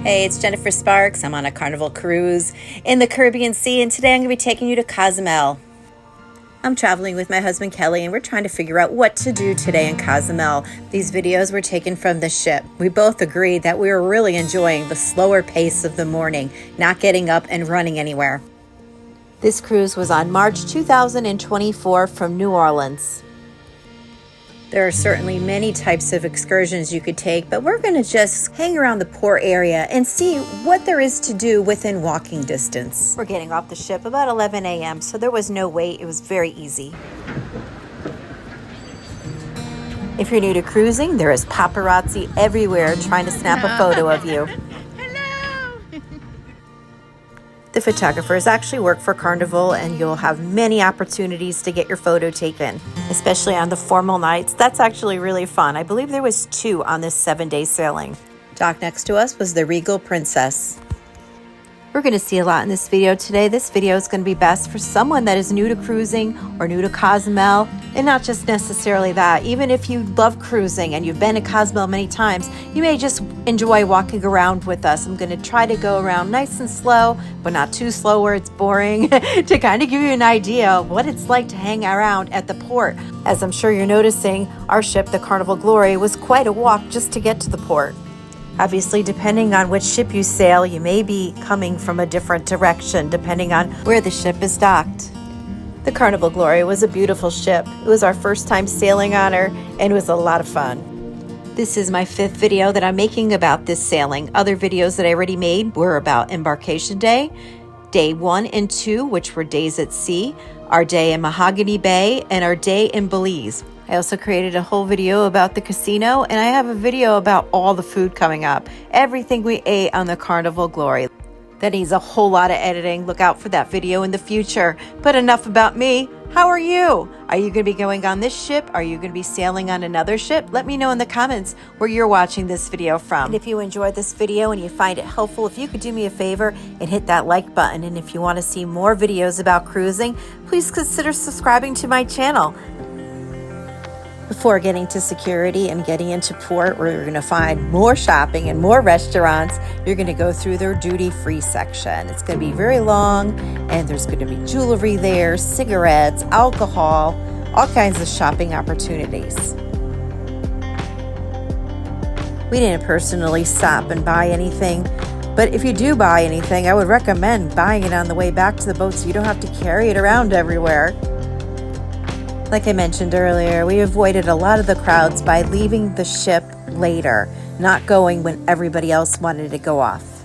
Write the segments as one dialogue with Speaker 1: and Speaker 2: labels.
Speaker 1: Hey, it's Jennifer Sparks. I'm on a Carnival cruise in the Caribbean Sea, and today I'm going to be taking you to Cozumel. I'm traveling with my husband Kelly, and we're trying to figure out what to do today in Cozumel. These videos were taken from the ship. We both agreed that we were really enjoying the slower pace of the morning, not getting up and running anywhere. This cruise was on March 2024 from New Orleans. There are certainly many types of excursions you could take, but we're going to just hang around the port area and see what there is to do within walking distance. We're getting off the ship about 11 a.m., so there was no wait. It was very easy. If you're new to cruising, there is paparazzi everywhere trying to snap a photo of you. The photographers actually work for Carnival, and you'll have many opportunities to get your photo taken, especially on the formal nights. That's actually really fun. I believe there was 2 on this 7-day sailing. Docked next to us was the Regal Princess. We're going to see a lot in this video today. This video is going to be best for someone that is new to cruising or new to Cozumel, and not just necessarily that. Even if you love cruising and you've been to Cozumel many times, you may just enjoy walking around with us. I'm going to try to go around nice and slow, but not too slow where it's boring, to kind of give you an idea of what it's like to hang around at the port. As I'm sure you're noticing, our ship, the Carnival Glory, was quite a walk just to get to the port. Obviously, depending on which ship you sail, you may be coming from a different direction depending on where the ship is docked. The Carnival Glory was a beautiful ship. It was our first time sailing on her, and it was a lot of fun. This is my 5th video that I'm making about this sailing. Other videos that I already made were about Embarkation Day, Day 1 and 2, which were days at sea, our day in Mahogany Bay, and our day in Belize. I also created a whole video about the casino, and I have a video about all the food coming up. Everything we ate on the Carnival Glory. That needs a whole lot of editing. Look out for that video in the future. But enough about me. How are you? Are you going to be going on this ship? Are you going to be sailing on another ship? Let me know in the comments where you're watching this video from. And if you enjoyed this video and you find it helpful, if you could do me a favor and hit that like button. And if you want to see more videos about cruising, please consider subscribing to my channel. Before getting to security and getting into port, where you're going to find more shopping and more restaurants, you're going to go through their duty-free section. It's going to be very long, and there's going to be jewelry there, cigarettes, alcohol, all kinds of shopping opportunities. We didn't personally stop and buy anything, but if you do buy anything, I would recommend buying it on the way back to the boat so you don't have to carry it around everywhere. Like I mentioned earlier, we avoided a lot of the crowds by leaving the ship later, not going when everybody else wanted to go off.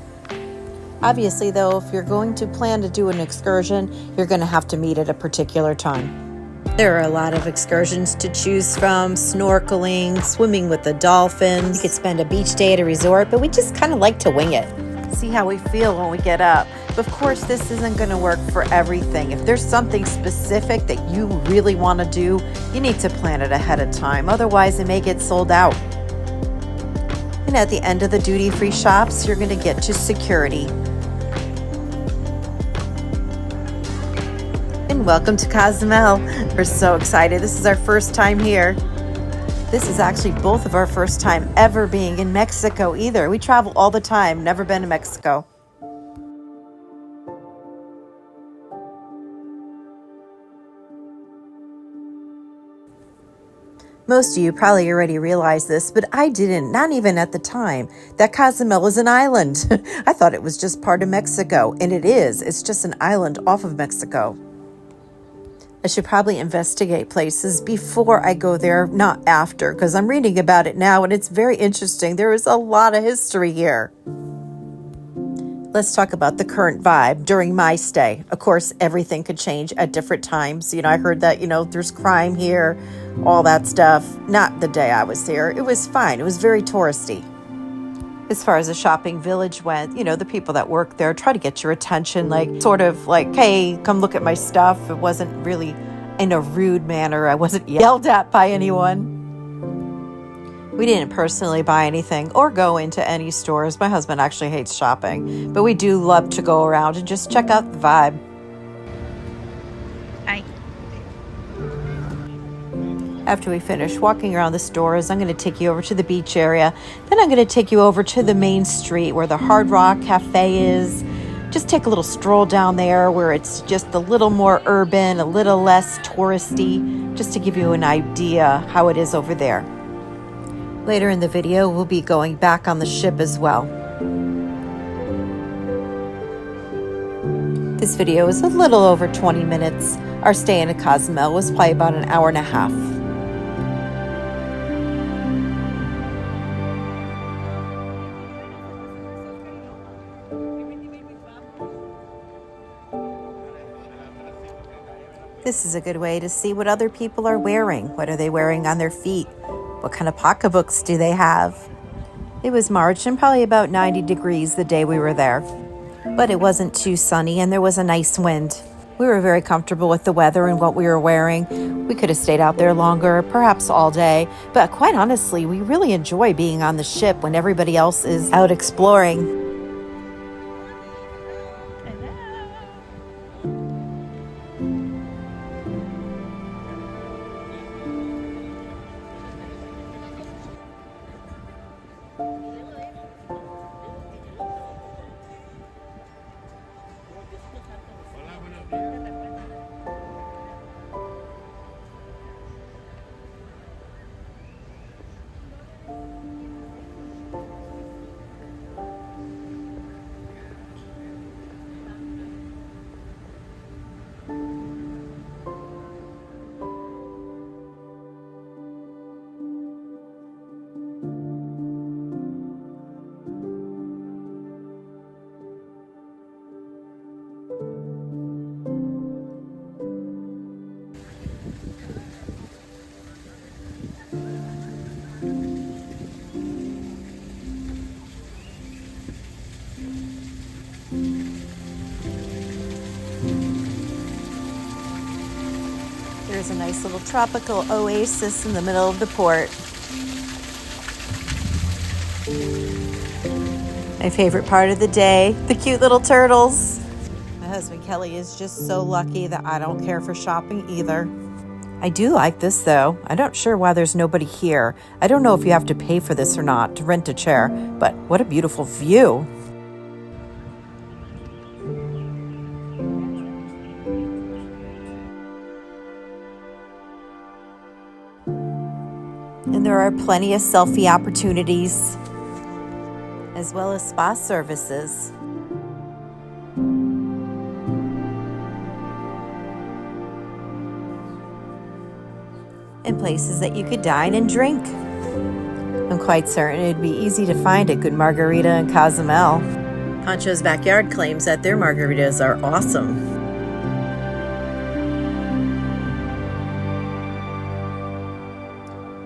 Speaker 1: Obviously, though, if you're going to plan to do an excursion, you're going to have to meet at a particular time. There are a lot of excursions to choose from: snorkeling, swimming with the dolphins. You could spend a beach day at a resort, but we just kind of like to wing it. See how we feel when we get up. But of course, this isn't going to work for everything. If there's something specific that you really want to do, you need to plan it ahead of time. Otherwise, it may get sold out. And at the end of the duty-free shops, you're going to get to security. And welcome to Cozumel. We're so excited. This is our first time here. This is actually both of our first time ever being in Mexico either. We travel all the time, never been to Mexico. Most of you probably already realize this, but I didn't, not even at the time, that Cozumel is an island. I thought it was just part of Mexico, and it is. It's just an island off of Mexico. I should probably investigate places before I go there, not after, because I'm reading about it now, and it's very interesting. There is a lot of history here. Let's talk about the current vibe during my stay. Of course, everything could change at different times. I heard that, there's crime here, all that stuff. Not the day I was there. It was fine. It was very touristy. As far as the shopping village went, the people that work there try to get your attention, sort of like, hey, come look at my stuff. It wasn't really in a rude manner. I wasn't yelled at by anyone. We didn't personally buy anything or go into any stores. My husband actually hates shopping, but we do love to go around and just check out the vibe.
Speaker 2: Hi.
Speaker 1: After we finish walking around the stores, I'm going to take you over to the beach area. Then I'm going to take you over to the main street where the Hard Rock Cafe is. Just take a little stroll down there where it's just a little more urban, a little less touristy, just to give you an idea how it is over there. Later in the video, we'll be going back on the ship as well. This video is a little over 20 minutes. Our stay in Cozumel was probably about an hour and a half. This is a good way to see what other people are wearing. What are they wearing on their feet? What kind of pocketbooks do they have? It was March and probably about 90 degrees the day we were there. But it wasn't too sunny and there was a nice wind. We were very comfortable with the weather and what we were wearing. We could have stayed out there longer, perhaps all day. But quite honestly, we really enjoy being on the ship when everybody else is out exploring. There's a nice little tropical oasis in the middle of the port. My favorite part of the day, the cute little turtles. My husband Kelly is just so lucky that I don't care for shopping either. I do like this though. I'm not sure why there's nobody here. I don't know if you have to pay for this or not to rent a chair, but what a beautiful view. And there are plenty of selfie opportunities, as well as spa services. And places that you could dine and drink. I'm quite certain it'd be easy to find a good margarita in Cozumel. Pancho's Backyard claims that their margaritas are awesome.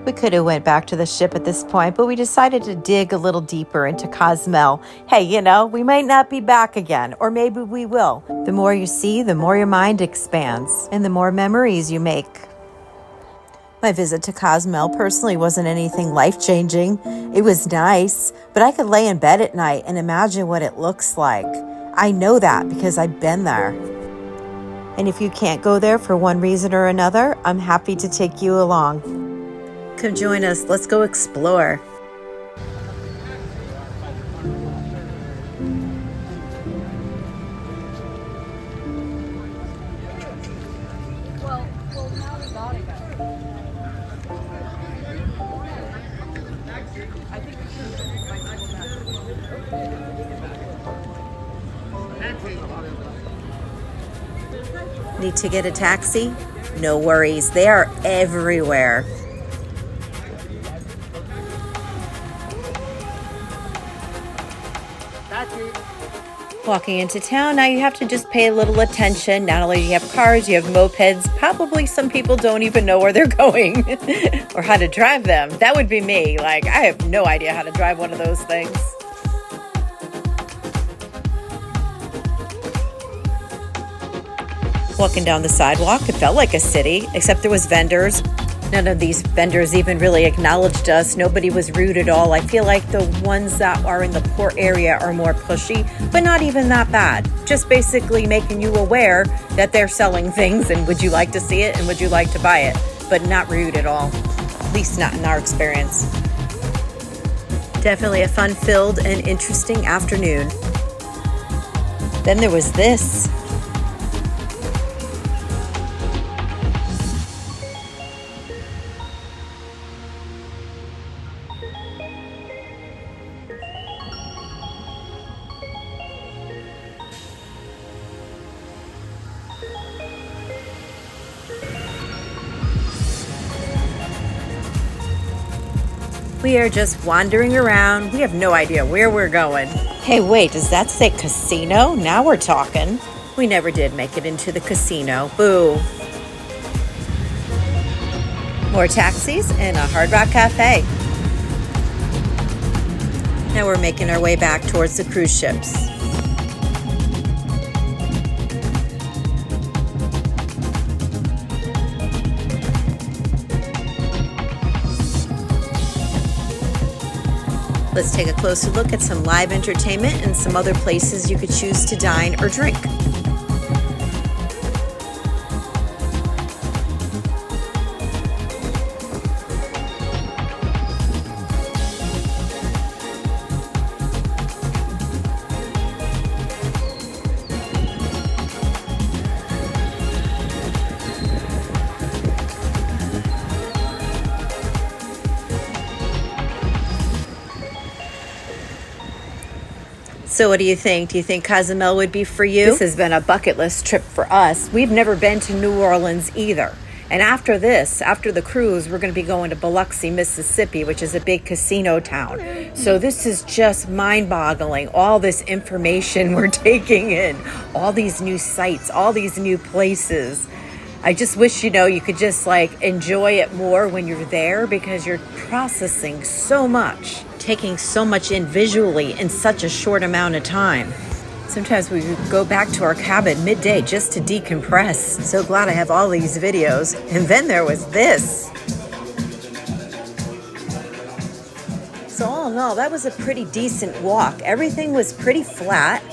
Speaker 1: We could have went back to the ship at this point, but we decided to dig a little deeper into Cozumel. Hey, you know, we might not be back again, or maybe we will. The more you see, the more your mind expands, and the more memories you make. My visit to Cozumel personally wasn't anything life-changing. It was nice, but I could lay in bed at night and imagine what it looks like. I know that because I've been there. And if you can't go there for one reason or another, I'm happy to take you along. Come join us. Let's go explore. Need to get a taxi? No worries. They are everywhere. Walking into town, now you have to just pay a little attention. Not only do you have cars, you have mopeds. Probably some people don't even know where they're going or how to drive them. That would be me. Like, I have no idea how to drive one of those things. Walking down the sidewalk, it felt like a city, except there was vendors. None of these vendors even really acknowledged us. Nobody was rude at all. I feel like the ones that are in the port area are more pushy, but not even that bad. Just basically making you aware that they're selling things and would you like to see it and would you like to buy it? but not rude at all. At least not in our experience. Definitely a fun-filled and interesting afternoon. Then there was this. We are just wandering around. We have no idea where we're going. Hey, wait, does that say casino? Now we're talking. We never did make it into the casino. Boo. More taxis and a Hard Rock Cafe. Now we're making our way back towards the cruise ships. Let's take a closer look at some live entertainment and some other places you could choose to dine or drink. So what do you think? Do you think Cozumel would be for you? This has been a bucket list trip for us. We've never been to New Orleans either. And after this, after the cruise, we're going to be going to Biloxi, Mississippi, which is a big casino town. So this is just mind-boggling, all this information we're taking in, all these new sites, all these new places. I just wish, you could just enjoy it more when you're there, because you're processing so much, taking so much in visually in such a short amount of time. Sometimes we go back to our cabin midday just to decompress. So glad I have all these videos. And then there was this. So all in all, that was a pretty decent walk. Everything was pretty flat.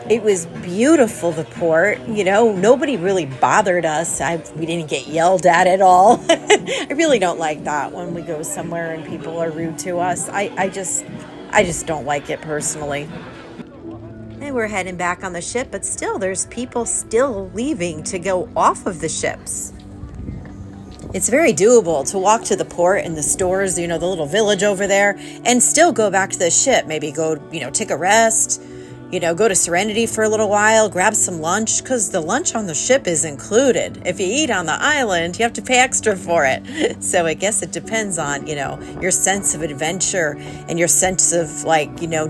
Speaker 1: It was beautiful, the port. Nobody really bothered us. We didn't get yelled at all. I really don't like that when we go somewhere and people are rude to us. I just don't like it personally. And we're heading back on the ship, but still, there's people still leaving to go off of the ships. It's very doable to walk to the port and the stores, the little village over there, and still go back to the ship. Maybe go, take a rest. Go to Serenity for a little while, grab some lunch, because the lunch on the ship is included. If you eat on the island, you have to pay extra for it. So I guess it depends on, your sense of adventure and your sense of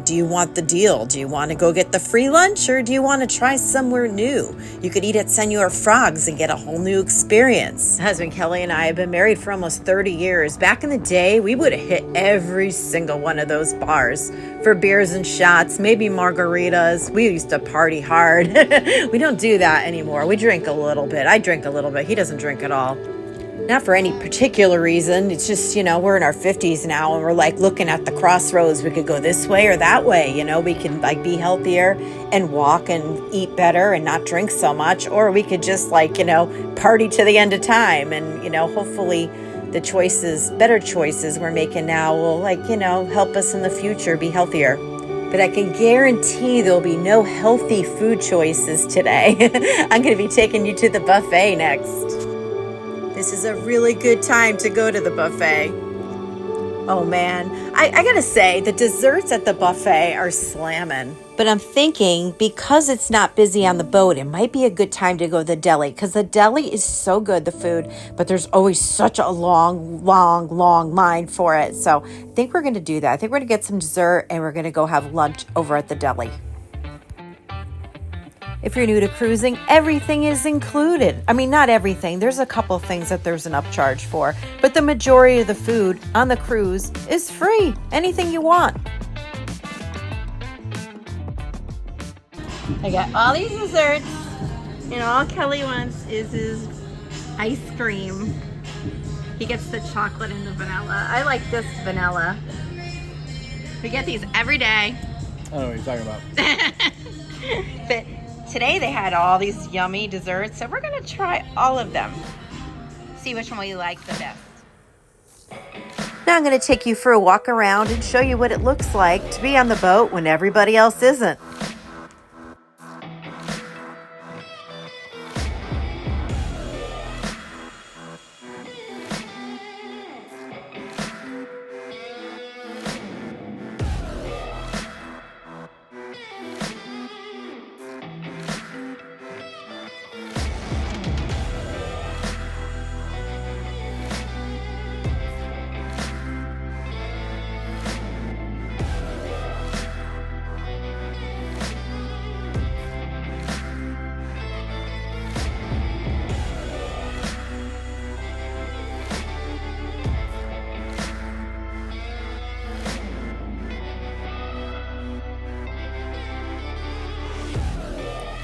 Speaker 1: do you want the deal? Do you want to go get the free lunch, or do you want to try somewhere new? You could eat at Senor Frog's and get a whole new experience. Husband Kelly and I have been married for almost 30 years. Back in the day, we would have hit every single one of those bars for beers and shots, maybe margaritas. We used to party hard. We don't do that anymore. We drink a little bit. I drink a little bit. He doesn't drink at all. Not for any particular reason. It's just, we're in our 50s now, and we're looking at the crossroads. We could go this way or that way. We can be healthier and walk and eat better and not drink so much. Or we could just party to the end of time. And, hopefully the better choices we're making now will help us in the future be healthier. But I can guarantee there'll be no healthy food choices today. I'm going to be taking you to the buffet next. This is a really good time to go to the buffet. Oh man, I gotta say, the desserts at the buffet are slamming. But I'm thinking, because it's not busy on the boat, it might be a good time to go to the deli, because the deli is so good, the food, but there's always such a long line for it. So I think we're going to do that. I think we're going to get some dessert, and we're going to go have lunch over at the deli. If you're new to cruising, everything is included. I mean, not everything. There's a couple things that there's an upcharge for, but the majority of the food on the cruise is free. Anything you want.
Speaker 2: I got all these desserts, and all Kelly wants is his ice cream. He gets the chocolate and the vanilla. I like this vanilla. We get these every day.
Speaker 3: I don't know what you're talking about.
Speaker 2: But today they had all these yummy desserts, so we're gonna try all of them. see which one you like the best.
Speaker 1: Now I'm going to take you for a walk around and show you what it looks like to be on the boat when everybody else isn't.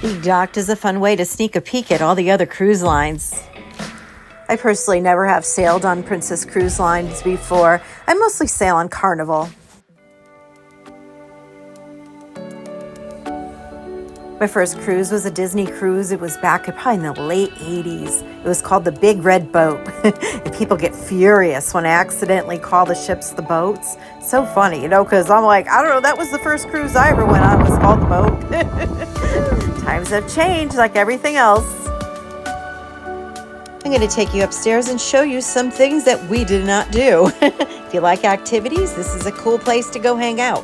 Speaker 1: Being docked is a fun way to sneak a peek at all the other cruise lines. I personally never have sailed on Princess Cruise Lines before. I mostly sail on Carnival. My first cruise was a Disney cruise. It was back probably in the late 80s. It was called the Big Red Boat. And people get furious when I accidentally call the ships the boats. So funny, because I'm like, I don't know, that was the first cruise I ever went on, was called the boat. Times have changed like everything else. I'm going to take you upstairs and show you some things that we did not do. If you like activities, this is a cool place to go hang out.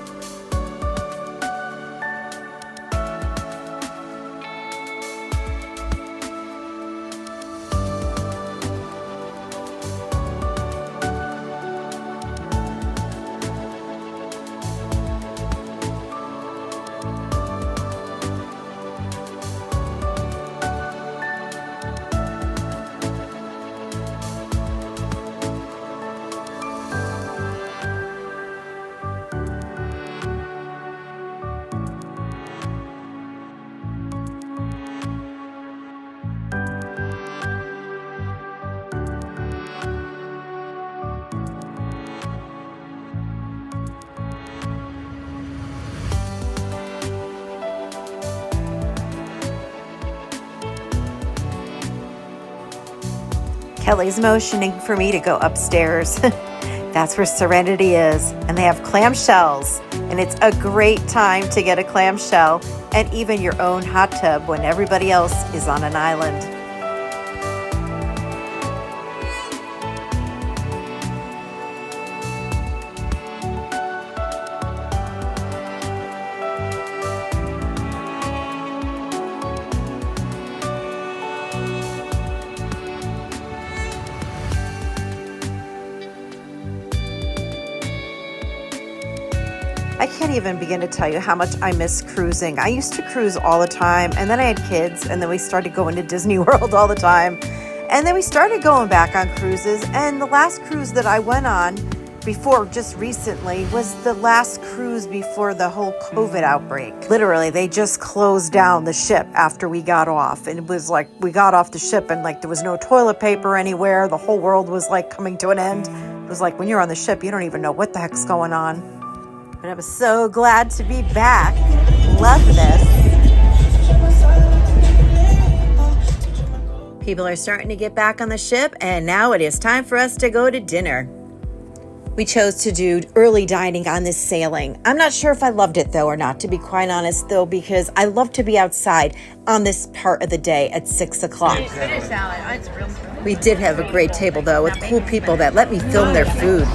Speaker 1: Kelly's motioning for me to go upstairs. That's where Serenity is, and they have clamshells, and it's a great time to get a clamshell and even your own hot tub when everybody else is on an island. I can't even begin to tell you how much I miss cruising. I used to cruise all the time, and then I had kids, and then we started going to Disney World all the time. And then we started going back on cruises, and the last cruise that I went on before, just recently, was the last cruise before the whole COVID outbreak. Literally, they just closed down the ship after we got off, and it was like we got off the ship and like there was no toilet paper anywhere. The whole world was like coming to an end. It was like when you're on the ship, you don't even know what the heck's going on. But I'm so glad to be back. Love this. People are starting to get back on the ship, and now it is time for us to go to dinner. We chose to do early dining on this sailing. I'm not sure if I loved it though or not, to be quite honest though, because I love to be outside on this part of the day at 6 o'clock.
Speaker 2: Spinach salad. Oh, it's real good.
Speaker 1: We did have a great table though with cool people that let me film their food.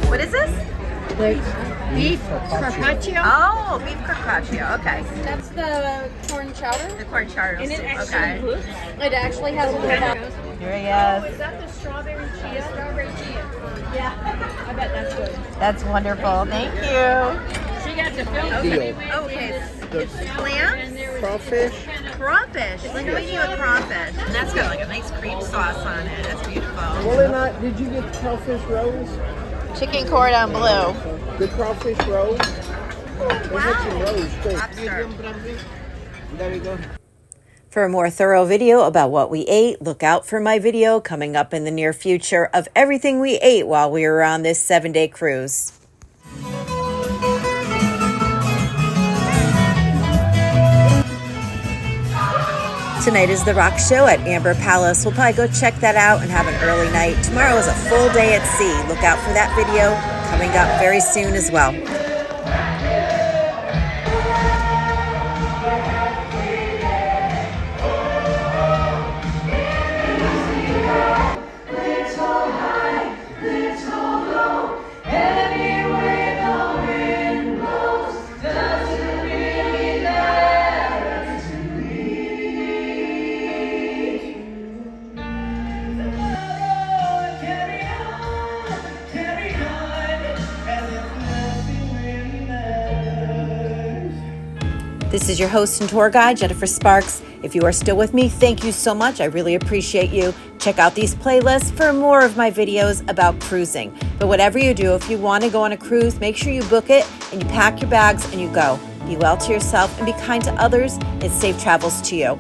Speaker 2: What is this?
Speaker 4: Beef carpaccio.
Speaker 2: Oh, beef carpaccio. Okay.
Speaker 4: That's the corn chowder.
Speaker 2: The corn chowder.
Speaker 4: And it actually,
Speaker 2: Okay.
Speaker 4: it actually has a little bit.
Speaker 1: Here he is.
Speaker 4: Is that the strawberry chia? Strawberry chia. Yeah, I bet that's good.
Speaker 1: That's wonderful. Thank you.
Speaker 4: She got to film.
Speaker 2: Okay. Okay. It's clams.
Speaker 3: Crawfish.
Speaker 2: Crawfish. Like we do a crawfish. And that's got like a nice cream sauce on it. That's beautiful.
Speaker 3: Well, they're not. Did you get the crawfish rolls?
Speaker 1: Chicken cordon bleu.
Speaker 3: The crawfish rolls?
Speaker 2: Oh,
Speaker 3: They had some rolls too.
Speaker 2: Lobster.
Speaker 3: There we go.
Speaker 1: For a more thorough video about what we ate, look out for my video coming up in the near future of everything we ate while we were on this 7-day cruise. Tonight is the rock show at Amber Palace. We'll probably go check that out and have an early night. Tomorrow is a full day at sea. Look out for that video coming up very soon as well. This is your host and tour guide, Jennifer Sparks. If you are still with me, thank you so much. I really appreciate you. Check out these playlists for more of my videos about cruising. But whatever you do, if you want to go on a cruise, make sure you book it and you pack your bags and you go. Be well to yourself and be kind to others, and safe travels to you.